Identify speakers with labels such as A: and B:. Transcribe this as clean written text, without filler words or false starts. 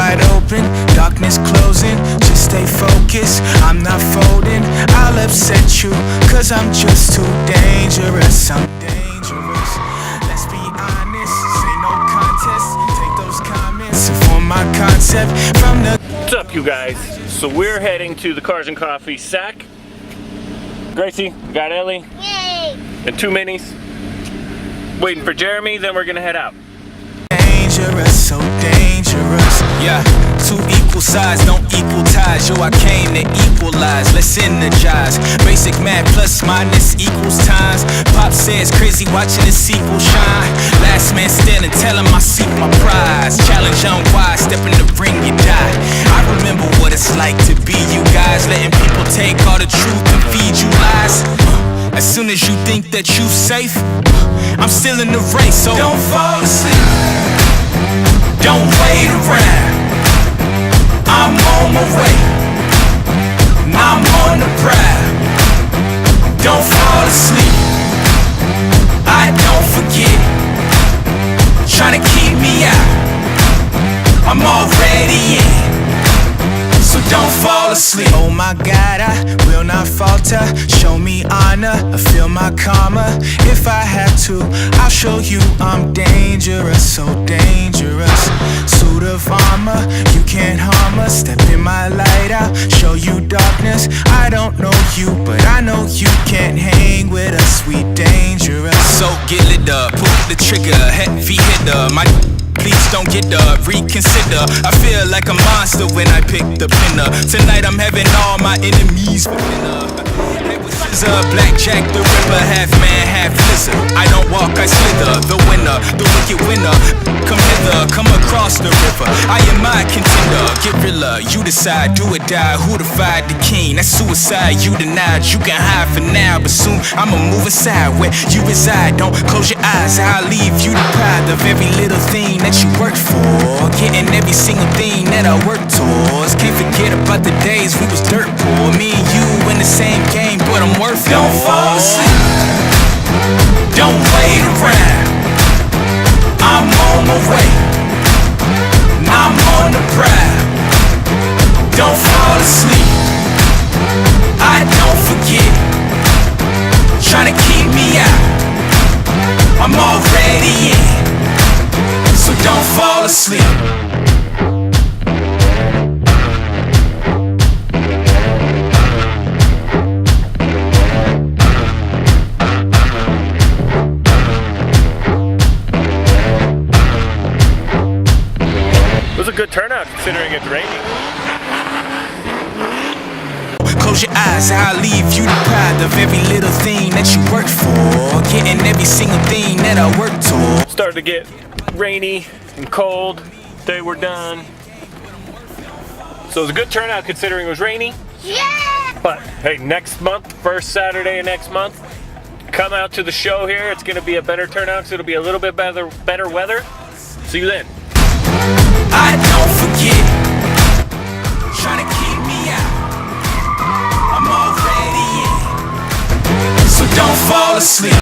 A: wide open, darkness closing. Just stay focused, I'm not folding. I'll upset you, cause I'm just too dangerous. I'm dangerous. Let's be honest, say no contest. Take those comments and form my concept from the...
B: What's up, you guys? So we're heading to the Cars and Coffee Sac. Gracie, we got Ellie.
C: Yay!
B: And 2 minis. Waiting for Jeremy, then we're gonna head out.
A: Dangerous, so dangerous. Yeah, 2 equal sides don't equal ties. Yo, I came to equalize, let's energize. Basic math plus minus equals times. Pop says crazy watching the sequel shine. Last man standing, tell him I seek my prize. Challenge unwise, step in the ring, you die. I remember what it's like to be you guys, letting people take all the truth and feed you lies. As soon as you think that you safe, I'm still in the race, so don't fall asleep. Don't wait around. I'm on my way. I'm on the prowl. Don't fall asleep. I don't forget. Trying to keep me out. I'm already in. So don't fall asleep. Oh my God, I will not falter. Show me honor, I feel my karma. If I have to, I'll show you I'm dangerous, so dangerous. Suit of armor, you can't harm us. Step in my light, I'll show you darkness. I don't know you, but I know you can't hang with us. We dangerous. So get lit up, pull the trigger, heavy hitter. My please don't get up, reconsider. I feel like a monster when I pick the pinner. Tonight I'm having all my enemies for dinner. Blackjack the Ripper, half man, half lizard. I don't walk, I slither. The winner, the wicked winner. Come hither, come across the river. I am my contender, guerrilla. You decide, do or die. Who defied the king? That's suicide. You denied, you can hide for now, but soon I'ma move inside where you reside. Don't close your eyes, I'll leave you deprived of every little thing that you worked for. Getting every single thing that I worked towards. Can't forget about the days we was dirt poor. Me and you in the same game, but I'm worth it. Don't fall asleep. Don't wait around. I'm on my way. I'm on the prowl. Don't fall asleep. I don't forget. Trying to keep me out. I'm already in. So don't fall asleep.
B: It was a good turnout considering it's raining.
A: Close your eyes, I'll leave you deprived of every little thing that you worked for. Getting every single thing that I worked toward.
B: Started to get rainy and cold. They were done. So it was a good turnout considering it was rainy.
C: Yeah!
B: But hey, next month, first Saturday of next month, come out to the show here. It's going to be a better turnout because it'll be a little bit better weather. See you then.
A: I don't forget. Trying to keep me out. I'm already in. So don't fall asleep.